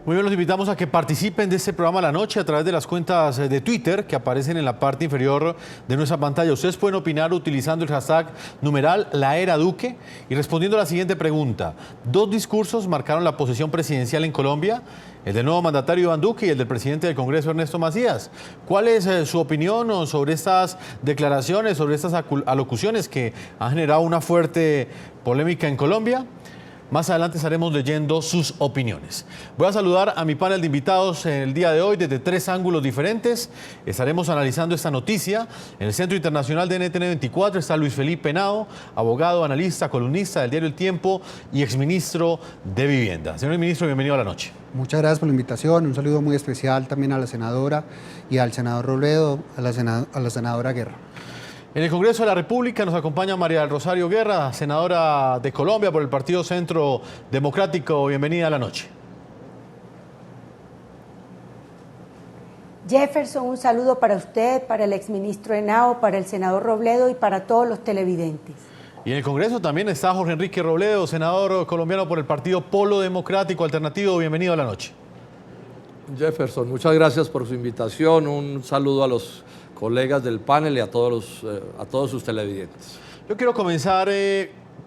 Muy bien, los invitamos a que participen de este programa La Noche a través de las cuentas de Twitter que aparecen en la parte inferior de nuestra pantalla. Ustedes pueden opinar utilizando el hashtag numeral La Era Duque y respondiendo a la siguiente pregunta. Dos discursos marcaron la posesión presidencial en Colombia, el del nuevo mandatario Iván Duque y el del presidente del Congreso Ernesto Macías. ¿Cuál es su opinión sobre estas declaraciones, sobre estas alocuciones que han generado una fuerte polémica en Colombia? Más adelante estaremos leyendo sus opiniones. Voy a saludar a mi panel de invitados en el día de hoy desde tres ángulos diferentes. Estaremos analizando esta noticia. En el Centro Internacional de NTN 24 está Luis Felipe Henao, abogado, analista, columnista del diario El Tiempo y exministro de Vivienda. Señor ministro, bienvenido a La Noche. Muchas gracias por la invitación. Un saludo muy especial también a la senadora y al senador Robledo, a la senadora Guerra. En el Congreso de la República nos acompaña María del Rosario Guerra, senadora de Colombia por el Partido Centro Democrático. Bienvenida a La Noche. Jefferson, un saludo para usted, para el exministro Henao, para el senador Robledo y para todos los televidentes. Y en el Congreso también está Jorge Enrique Robledo, senador colombiano por el Partido Polo Democrático Alternativo. Bienvenido a La Noche. Jefferson, muchas gracias por su invitación. Un saludo a los colegas del panel y a todos sus televidentes. Yo quiero comenzar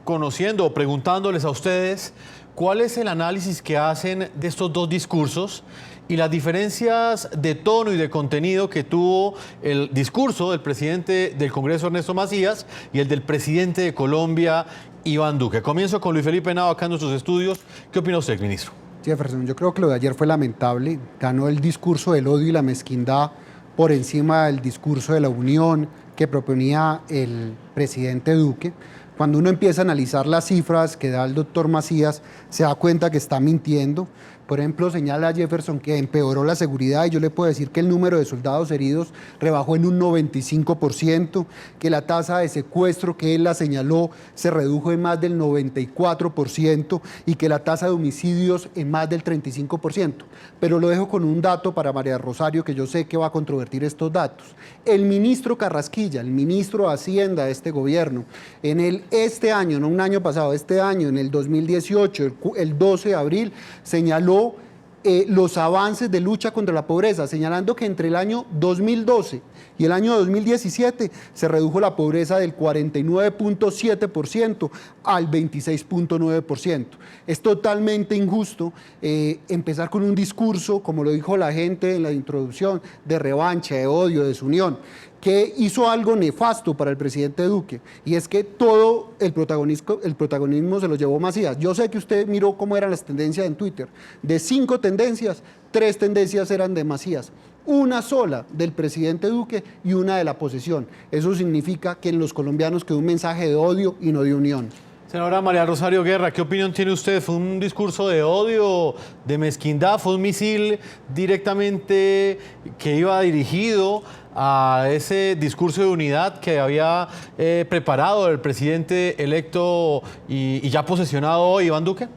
conociendo o preguntándoles a ustedes cuál es el análisis que hacen de estos dos discursos y las diferencias de tono y de contenido que tuvo el discurso del presidente del Congreso Ernesto Macías y el del presidente de Colombia Iván Duque. Comienzo con Luis Felipe Henao acá en nuestros estudios. ¿Qué opina usted, ministro? Jefferson, yo creo que lo de ayer fue lamentable. Ganó el discurso del odio y la mezquindad por encima del discurso de la unión que proponía el presidente Duque. Cuando uno empieza a analizar las cifras que da el doctor Macías, se da cuenta que está mintiendo. Por ejemplo, señala a Jefferson que empeoró la seguridad y yo le puedo decir que el número de soldados heridos rebajó en un 95%, que la tasa de secuestro que él la señaló se redujo en más del 94% y que la tasa de homicidios en más del 35%. Pero lo dejo con un dato para María Rosario, que yo sé que va a controvertir estos datos. El ministro Carrasquilla, el ministro de Hacienda de este gobierno, este año, no un año pasado, este año, en el 2018, el 12 de abril, señaló los avances de lucha contra la pobreza, señalando que entre el año 2012 y el año 2017 se redujo la pobreza del 49.7% al 26.9%. Es totalmente injusto empezar con un discurso, como lo dijo la gente en la introducción, de revancha, de odio, de desunión, que hizo algo nefasto para el presidente Duque, y es que todo el protagonismo se lo llevó Macías. Yo sé que usted miró cómo eran las tendencias en Twitter. De 5 tendencias, 3 tendencias eran de Macías, una sola del presidente Duque y una de la oposición. Eso significa que en los colombianos quedó un mensaje de odio y no de unión. Senadora María Rosario Guerra, ¿qué opinión tiene usted? ¿Fue un discurso de odio, de mezquindad? ¿Fue un misil directamente que iba dirigido a ese discurso de unidad que había preparado el presidente electo y ya posesionado hoy, Iván Duque?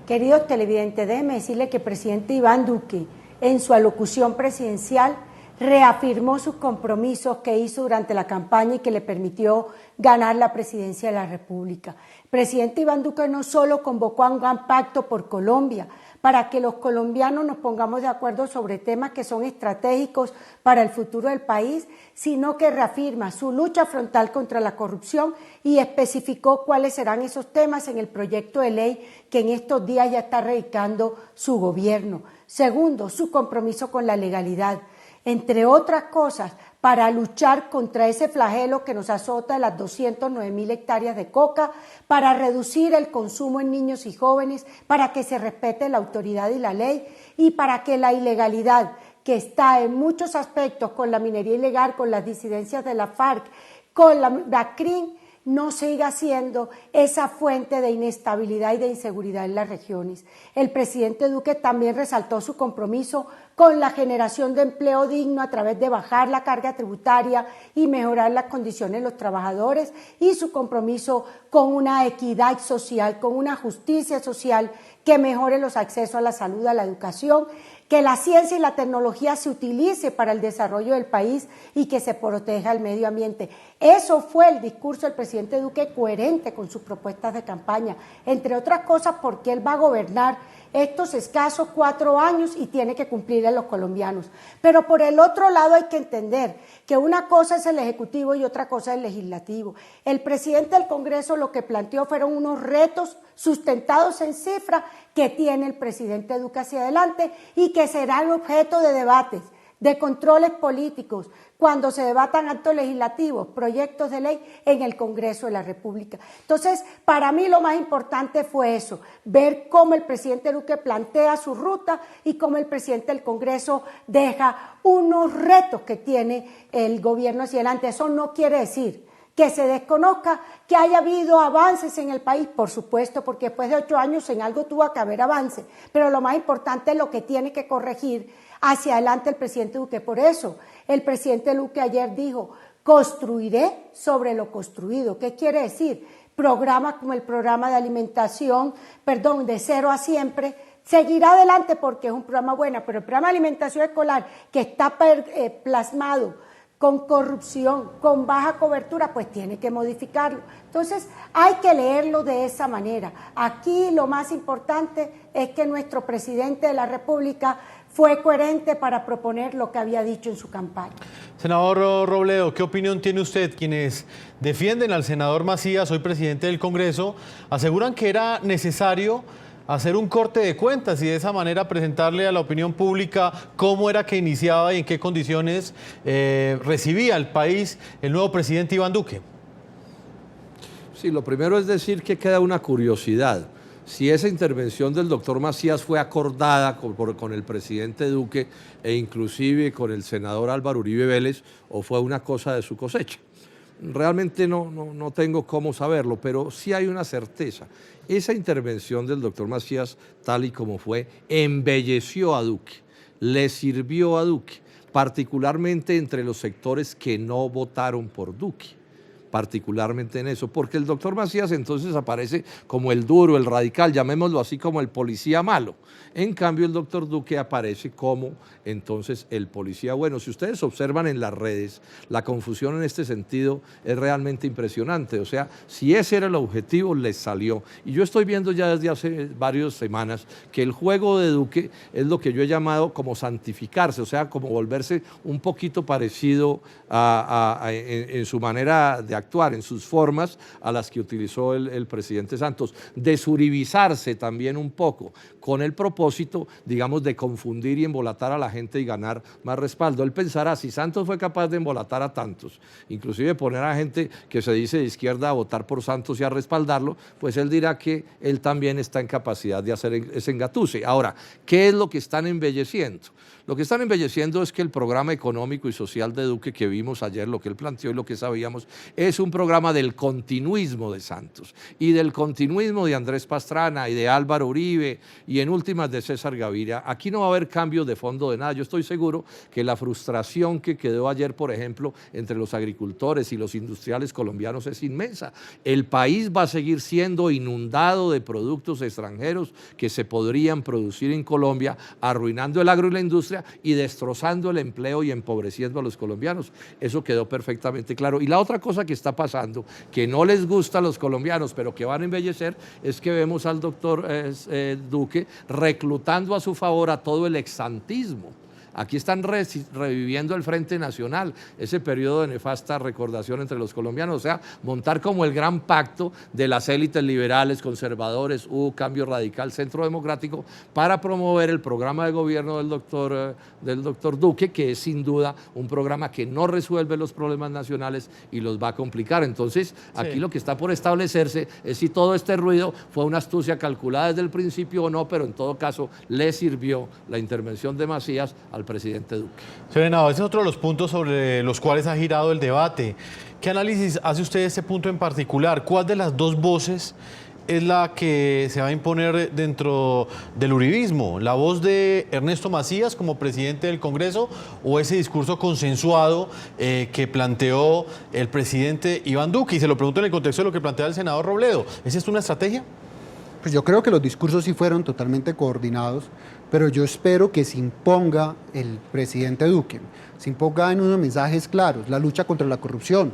Queridos televidentes, déjenme decirle que el presidente Iván Duque, en su alocución presidencial, reafirmó sus compromisos que hizo durante la campaña y que le permitió ganar la presidencia de la República. El presidente Iván Duque no solo convocó a un gran pacto por Colombia, para que los colombianos nos pongamos de acuerdo sobre temas que son estratégicos para el futuro del país, sino que reafirma su lucha frontal contra la corrupción y especificó cuáles serán esos temas en el proyecto de ley que en estos días ya está radicando su gobierno. Segundo, su compromiso con la legalidad. Entre otras cosas, para luchar contra ese flagelo que nos azota de las 209.000 hectáreas de coca, para reducir el consumo en niños y jóvenes, para que se respete la autoridad y la ley y para que la ilegalidad, que está en muchos aspectos con la minería ilegal, con las disidencias de la FARC, con la CRIM, no siga siendo esa fuente de inestabilidad y de inseguridad en las regiones. El presidente Duque también resaltó su compromiso con la generación de empleo digno a través de bajar la carga tributaria y mejorar las condiciones de los trabajadores y su compromiso con una equidad social, con una justicia social que mejore los accesos a la salud, a la educación, que la ciencia y la tecnología se utilice para el desarrollo del país y que se proteja el medio ambiente. Eso fue el discurso del presidente Duque, coherente con sus propuestas de campaña, entre otras cosas porque él va a gobernar estos escasos 4 años y tiene que cumplir a los colombianos. Pero por el otro lado hay que entender que una cosa es el Ejecutivo y otra cosa es el Legislativo. El presidente del Congreso lo que planteó fueron unos retos sustentados en cifra que tiene el presidente Duque hacia adelante y que serán objeto de debates, de controles políticos, cuando se debatan actos legislativos, proyectos de ley en el Congreso de la República. Entonces, para mí lo más importante fue eso, ver cómo el presidente Duque plantea su ruta y cómo el presidente del Congreso deja unos retos que tiene el gobierno hacia adelante. Eso no quiere decir que se desconozca que haya habido avances en el país, por supuesto, porque después de 8 años en algo tuvo que haber avance, pero lo más importante es lo que tiene que corregir hacia adelante el presidente Duque. Por eso el presidente Duque ayer dijo, construiré sobre lo construido. ¿Qué quiere decir? Programas como el programa de alimentación, de 0 a siempre, seguirá adelante porque es un programa bueno, pero el programa de alimentación escolar que está plasmado con corrupción, con baja cobertura, pues tiene que modificarlo. Entonces, hay que leerlo de esa manera. Aquí lo más importante es que nuestro presidente de la República fue coherente para proponer lo que había dicho en su campaña. Senador Robledo, ¿qué opinión tiene usted? Quienes defienden al senador Macías, hoy presidente del Congreso, aseguran que era necesario hacer un corte de cuentas y de esa manera presentarle a la opinión pública cómo era que iniciaba y en qué condiciones recibía el país el nuevo presidente Iván Duque. Sí, lo primero es decir que queda una curiosidad. Si esa intervención del doctor Macías fue acordada con el presidente Duque e inclusive con el senador Álvaro Uribe Vélez o fue una cosa de su cosecha. Realmente no tengo cómo saberlo, pero sí hay una certeza. Esa intervención del doctor Macías, tal y como fue, embelleció a Duque, le sirvió a Duque, particularmente entre los sectores que no votaron por Duque, particularmente en eso, porque el doctor Macías entonces aparece como el duro, el radical, llamémoslo así, como el policía malo. En cambio, el doctor Duque aparece como entonces el policía bueno. Si ustedes observan en las redes, la confusión en este sentido es realmente impresionante. O sea, si ese era el objetivo, les salió. Y yo estoy viendo ya desde hace varias semanas que el juego de Duque es lo que yo he llamado como santificarse, o sea, como volverse un poquito parecido en su manera de actuar, en sus formas a las que utilizó el presidente Santos, desuribizarse también un poco, con el propósito, digamos, de confundir y embolatar a la gente y ganar más respaldo. Él pensará, si Santos fue capaz de embolatar a tantos, inclusive poner a gente que se dice de izquierda a votar por Santos y a respaldarlo, pues él dirá que él también está en capacidad de hacer ese engatuse. Ahora, ¿qué es lo que están embelleciendo? Lo que están embelleciendo es que el programa económico y social de Duque que vimos ayer, lo que él planteó y lo que sabíamos, es un programa del continuismo de Santos y del continuismo de Andrés Pastrana y de Álvaro Uribe y en últimas de César Gaviria. Aquí no va a haber cambios de fondo de nada. Yo estoy seguro que la frustración que quedó ayer, por ejemplo, entre los agricultores y los industriales colombianos es inmensa. El país va a seguir siendo inundado de productos extranjeros que se podrían producir en Colombia, arruinando el agro y la industria y destrozando el empleo y empobreciendo a los colombianos. Eso quedó perfectamente claro. Y la otra cosa que está pasando, que no les gusta a los colombianos, pero que van a embellecer, es que vemos al doctor Duque reclutando a su favor a todo el exsantismo. Aquí están reviviendo el Frente Nacional, ese periodo de nefasta recordación entre los colombianos, o sea, montar como el gran pacto de las élites liberales, conservadores, Cambio Radical, Centro Democrático, para promover el programa de gobierno del doctor Duque, que es sin duda un programa que no resuelve los problemas nacionales y los va a complicar. Entonces, aquí lo que está por establecerse es si todo este ruido fue una astucia calculada desde el principio o no, pero en todo caso le sirvió la intervención de Macías al presidente Duque. Senador, ese es otro de los puntos sobre los cuales ha girado el debate. ¿Qué análisis hace usted de este punto en particular? ¿Cuál de las dos voces es la que se va a imponer dentro del uribismo? ¿La voz de Ernesto Macías como presidente del Congreso o ese discurso consensuado que planteó el presidente Iván Duque? Y se lo pregunto en el contexto de lo que plantea el senador Robledo. ¿Esa es una estrategia? Pues yo creo que los discursos sí fueron totalmente coordinados, pero yo espero que se imponga el presidente Duque, se imponga en unos mensajes claros, la lucha contra la corrupción,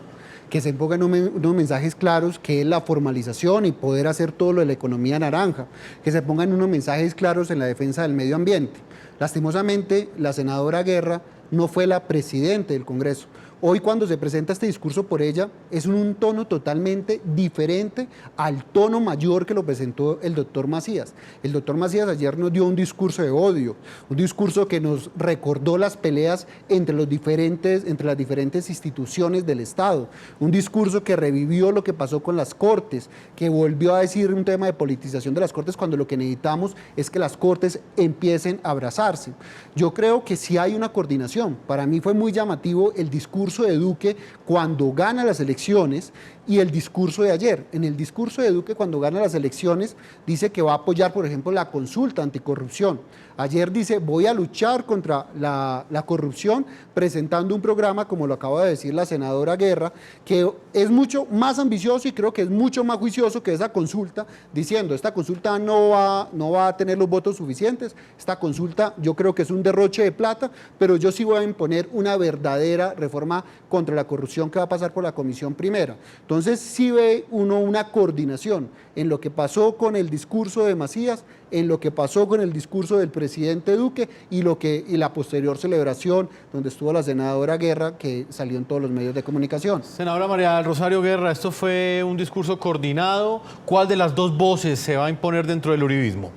que se impongan unos mensajes claros que es la formalización y poder hacer todo lo de la economía naranja, que se pongan unos mensajes claros en la defensa del medio ambiente. Lastimosamente, la senadora Guerra no fue la presidenta del Congreso. Hoy cuando se presenta este discurso por ella es un tono totalmente diferente al tono mayor que lo presentó el doctor Macías. El doctor Macías ayer nos dio un discurso de odio, un discurso que nos recordó las peleas entre las diferentes instituciones del Estado, un discurso que revivió lo que pasó con las Cortes, que volvió a decir un tema de politización de las Cortes cuando lo que necesitamos es que las Cortes empiecen a abrazarse. Yo creo que sí hay una coordinación. Para mí fue muy llamativo el discurso de Duque cuando gana las elecciones y el discurso de ayer. En el discurso de Duque cuando gana las elecciones dice que va a apoyar, por ejemplo, la consulta anticorrupción. Ayer dice, voy a luchar contra la corrupción presentando un programa, como lo acaba de decir la senadora Guerra, que es mucho más ambicioso y creo que es mucho más juicioso que esa consulta, diciendo, esta consulta no va a tener los votos suficientes, esta consulta yo creo que es un derroche de plata, pero yo sí voy a imponer una verdadera reforma contra la corrupción que va a pasar por la Comisión Primera. Entonces sí ve uno una coordinación en lo que pasó con el discurso de Macías, en lo que pasó con el discurso del presidente Duque y la posterior celebración donde estuvo la senadora Guerra, que salió en todos los medios de comunicación. Senadora María del Rosario Guerra, ¿esto fue un discurso coordinado? ¿Cuál de las dos voces se va a imponer dentro del uribismo?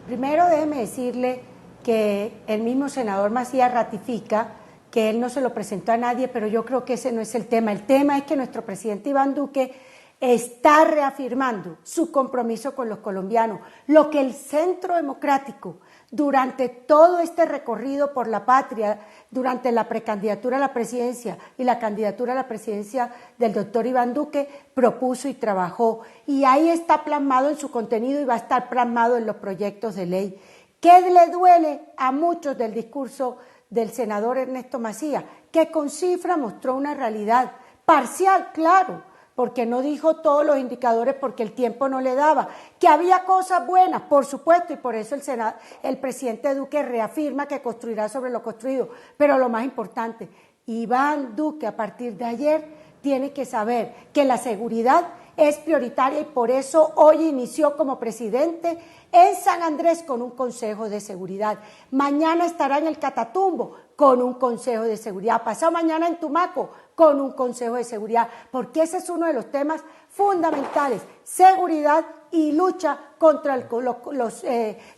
Primero déjeme decirle que el mismo senador Macías ratifica que él no se lo presentó a nadie, pero yo creo que ese no es el tema. El tema es que nuestro presidente Iván Duque está reafirmando su compromiso con los colombianos, lo que el Centro Democrático durante todo este recorrido por la patria, durante la precandidatura a la presidencia y la candidatura a la presidencia del doctor Iván Duque, propuso y trabajó. Y ahí está plasmado en su contenido y va a estar plasmado en los proyectos de ley. ¿Qué le duele a muchos del discurso del senador Ernesto Macías? Que con cifras mostró una realidad parcial, claro, porque no dijo todos los indicadores porque el tiempo no le daba, que había cosas buenas, por supuesto, y por eso el presidente Duque reafirma que construirá sobre lo construido, pero lo más importante, Iván Duque a partir de ayer tiene que saber que la seguridad es prioritaria y por eso hoy inició como presidente en San Andrés con un consejo de seguridad. Mañana estará en el Catatumbo con un consejo de seguridad. Pasado mañana en Tumaco con un consejo de seguridad, porque ese es uno de los temas fundamentales, seguridad y lucha contra los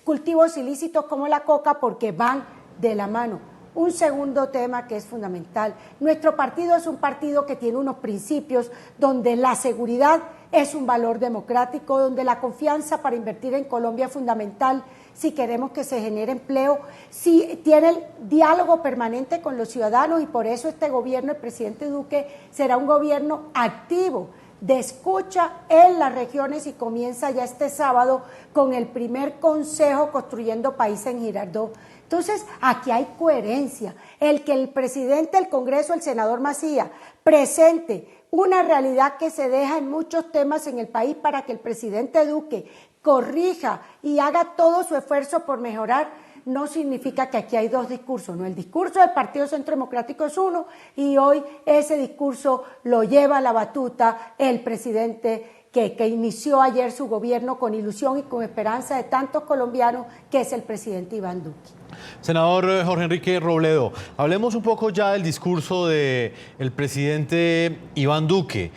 cultivos ilícitos como la coca, porque van de la mano. Un segundo tema que es fundamental, nuestro partido es un partido que tiene unos principios donde la seguridad es un valor democrático, donde la confianza para invertir en Colombia es fundamental si queremos que se genere empleo, si tiene el diálogo permanente con los ciudadanos y por eso este gobierno, el presidente Duque, será un gobierno activo de escucha en las regiones y comienza ya este sábado con el primer consejo Construyendo País en Girardot. Entonces, aquí hay coherencia. El que el presidente del Congreso, el senador Macías, presente una realidad que se deja en muchos temas en el país para que el presidente Duque corrija y haga todo su esfuerzo por mejorar, no significa que aquí hay dos discursos, no, el discurso del Partido Centro Democrático es uno y hoy ese discurso lo lleva a la batuta el presidente que inició ayer su gobierno con ilusión y con esperanza de tantos colombianos, que es el presidente Iván Duque. Senador Jorge Enrique Robledo, hablemos un poco ya del discurso del presidente Iván Duque.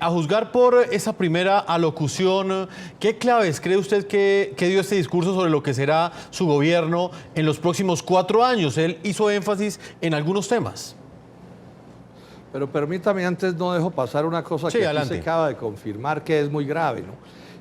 A juzgar por esa primera alocución, ¿qué claves cree usted que dio este discurso sobre lo que será su gobierno en los próximos 4 años? Él hizo énfasis en algunos temas. Pero permítame, antes no dejo pasar una cosa que aquí se acaba de confirmar que es muy grave, ¿no?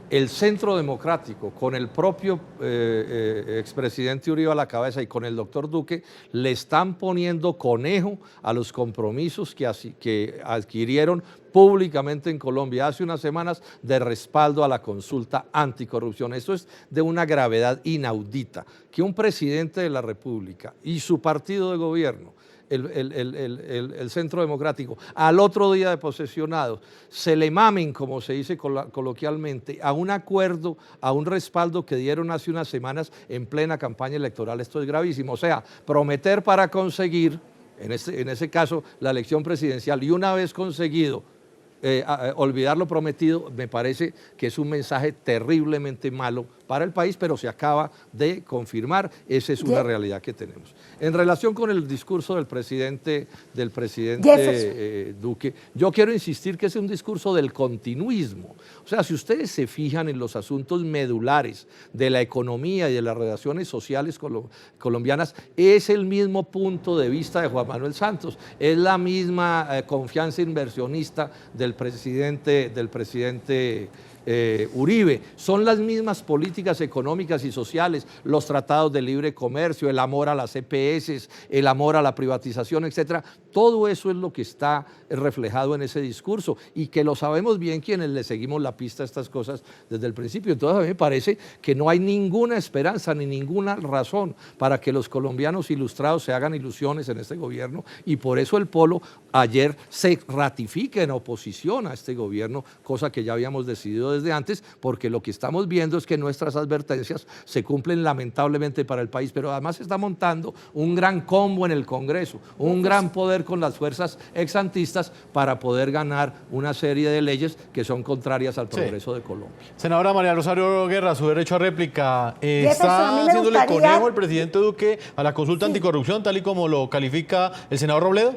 El Centro Democrático, con el propio expresidente Uribe a la cabeza y con el doctor Duque, le están poniendo conejo a los compromisos que adquirieron públicamente en Colombia hace unas semanas de respaldo a la consulta anticorrupción. Eso es de una gravedad inaudita, que un presidente de la República y su partido de gobierno el Centro Democrático, al otro día de posesionados, se le mamen, como se dice coloquialmente, a un acuerdo, a un respaldo que dieron hace unas semanas en plena campaña electoral, esto es gravísimo. O sea, prometer para conseguir, en ese caso, la elección presidencial, y una vez conseguido, olvidar lo prometido, me parece que es un mensaje terriblemente malo para el país, pero se acaba de confirmar, esa es una realidad que tenemos. En relación con el discurso del presidente Duque, yo quiero insistir que es un discurso del continuismo. O sea, si ustedes se fijan en los asuntos medulares de la economía y de las relaciones sociales colombianas, es el mismo punto de vista de Juan Manuel Santos, es la misma confianza inversionista del presidente Uribe, son las mismas políticas económicas y sociales, los tratados de libre comercio, el amor a las EPS, el amor a la privatización, etcétera. Todo eso es lo que está reflejado en ese discurso y que lo sabemos bien quienes le seguimos la pista a estas cosas desde el principio. Entonces a mí me parece que no hay ninguna esperanza ni ninguna razón para que los colombianos ilustrados se hagan ilusiones en este gobierno, y por eso el Polo ayer se ratifica en oposición a este gobierno, cosa que ya habíamos decidido desde antes, porque lo que estamos viendo es que nuestras advertencias se cumplen lamentablemente para el país, pero además se está montando un gran combo en el Congreso, un gran poder con las fuerzas exantistas para poder ganar una serie de leyes que son contrarias al progreso de Colombia. Senadora María Rosario Guerra, su derecho a réplica. ¿Está haciéndole conejo el presidente Duque a la consulta anticorrupción, tal y como lo califica el senador Robledo?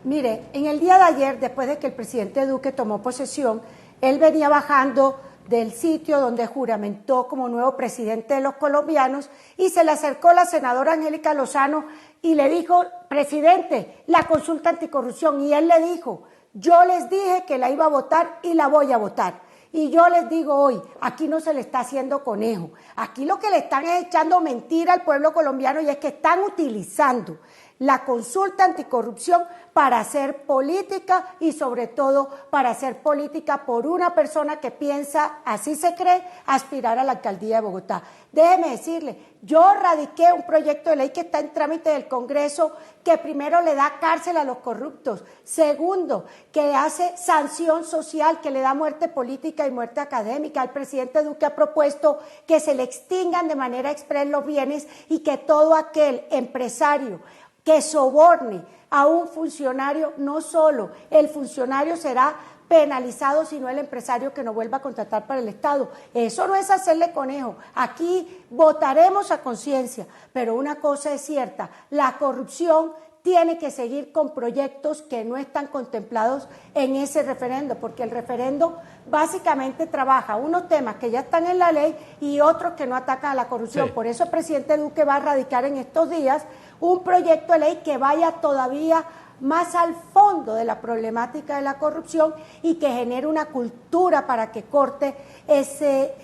Mire, en el día de ayer, después de que el presidente Duque tomó posesión, él venía bajando del sitio donde juramentó como nuevo presidente de los colombianos y se le acercó la senadora Angélica Lozano y le dijo: presidente, la consulta anticorrupción. Y él le dijo: yo les dije que la iba a votar y la voy a votar. Y yo les digo hoy, aquí no se le está haciendo conejo, aquí lo que le están es echando mentira al pueblo colombiano, y es que están utilizando la consulta anticorrupción para hacer política, y sobre todo para hacer política por una persona que piensa, así se cree, aspirar a la alcaldía de Bogotá. Déjeme decirle, yo radiqué un proyecto de ley que está en trámite del Congreso, que primero le da cárcel a los corruptos, segundo, que hace sanción social, que le da muerte política y muerte académica. El presidente Duque ha propuesto que se le extingan de manera exprés los bienes y que todo aquel empresario que soborne a un funcionario, no solo el funcionario será penalizado, sino el empresario que no vuelva a contratar para el Estado. Eso no es hacerle conejo. Aquí votaremos a conciencia, pero una cosa es cierta: la corrupción tiene que seguir con proyectos que no están contemplados en ese referendo, porque el referendo básicamente trabaja unos temas que ya están en la ley y otros que no atacan a la corrupción. Sí. Por eso el presidente Duque va a radicar en estos días un proyecto de ley que vaya todavía más al fondo de la problemática de la corrupción y que genere una cultura para que corte ese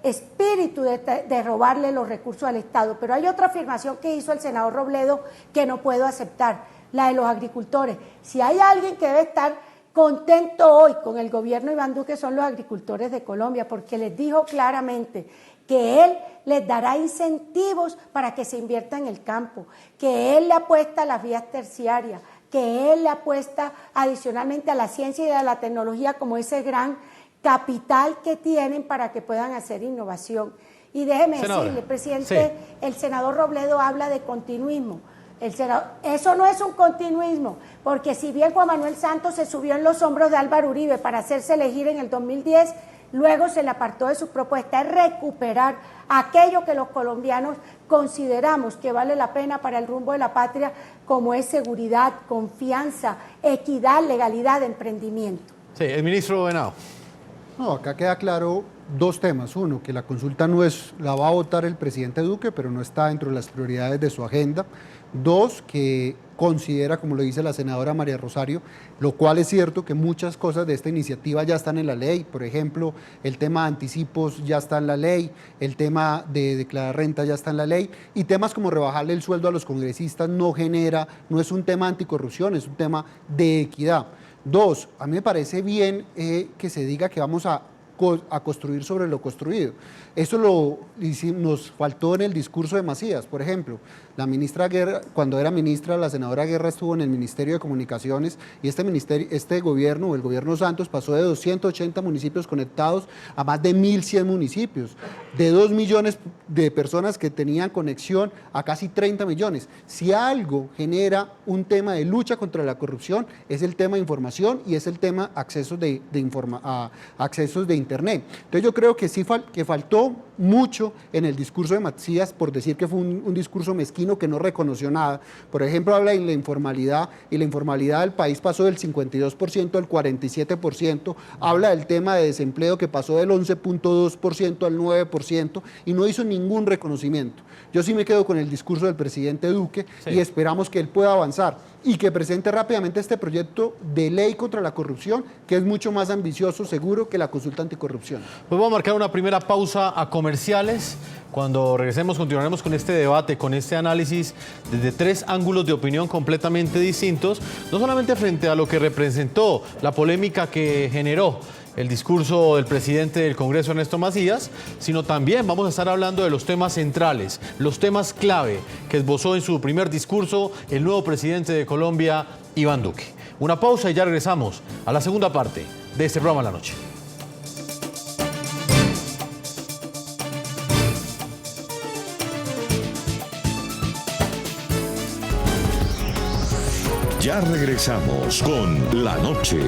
espíritu de robarle los recursos al Estado. Pero hay otra afirmación que hizo el senador Robledo que no puedo aceptar, la de los agricultores. Si hay alguien que debe estar contento hoy con el gobierno de Iván Duque, son los agricultores de Colombia, porque les dijo claramente que él les dará incentivos para que se invierta en el campo, que él le apuesta a las vías terciarias, que él le apuesta adicionalmente a la ciencia y a la tecnología como ese gran capital que tienen para que puedan hacer innovación. Y déjeme decirle, presidente, el senador Robledo habla de continuismo. Eso no es un continuismo, porque si bien Juan Manuel Santos se subió en los hombros de Álvaro Uribe para hacerse elegir en el 2010, luego se le apartó de su propuesta, es recuperar aquello que los colombianos consideramos que vale la pena para el rumbo de la patria, como es seguridad, confianza, equidad, legalidad, emprendimiento. Sí, el ministro Henao. No, acá queda claro dos temas. Uno, que la consulta la va a votar el presidente Duque, pero no está dentro de las prioridades de su agenda. Dos, que considera, como lo dice la senadora María Rosario, lo cual es cierto, que muchas cosas de esta iniciativa ya están en la ley. Por ejemplo, el tema de anticipos ya está en la ley, el tema de declarar renta ya está en la ley, y temas como rebajarle el sueldo a los congresistas no es un tema anticorrupción, es un tema de equidad. Dos, a mí me parece bien que se diga que vamos a a construir sobre lo construido. Eso nos faltó en el discurso de Macías, por ejemplo. La ministra Guerra, cuando era ministra, la senadora Guerra estuvo en el Ministerio de Comunicaciones y este gobierno, el gobierno Santos, pasó de 280 municipios conectados a más de 1.100 municipios, de 2 millones de personas que tenían conexión a casi 30 millones. Si algo genera un tema de lucha contra la corrupción, es el tema de información y es el tema accesos de Internet. Entonces yo creo que sí que faltó mucho en el discurso de Macías por decir que fue un discurso mezquino que no reconoció nada. Por ejemplo, habla de la informalidad y la informalidad del país pasó del 52% al 47%, habla del tema de desempleo que pasó del 11.2% al 9% y no hizo ningún reconocimiento. Yo sí me quedo con el discurso del presidente Duque y esperamos que él pueda avanzar y que presente rápidamente este proyecto de ley contra la corrupción, que es mucho más ambicioso, seguro, que la consulta anticorrupción. Pues vamos a marcar una primera pausa a comerciales. Cuando regresemos continuaremos con este debate, con este análisis desde 3 ángulos de opinión completamente distintos, no solamente frente a lo que representó la polémica que generó el discurso del presidente del Congreso, Ernesto Macías, sino también vamos a estar hablando de los temas centrales, los temas clave que esbozó en su primer discurso el nuevo presidente de Colombia, Iván Duque. Una pausa y ya regresamos a la segunda parte de este programa de la noche. Ya regresamos con La Noche.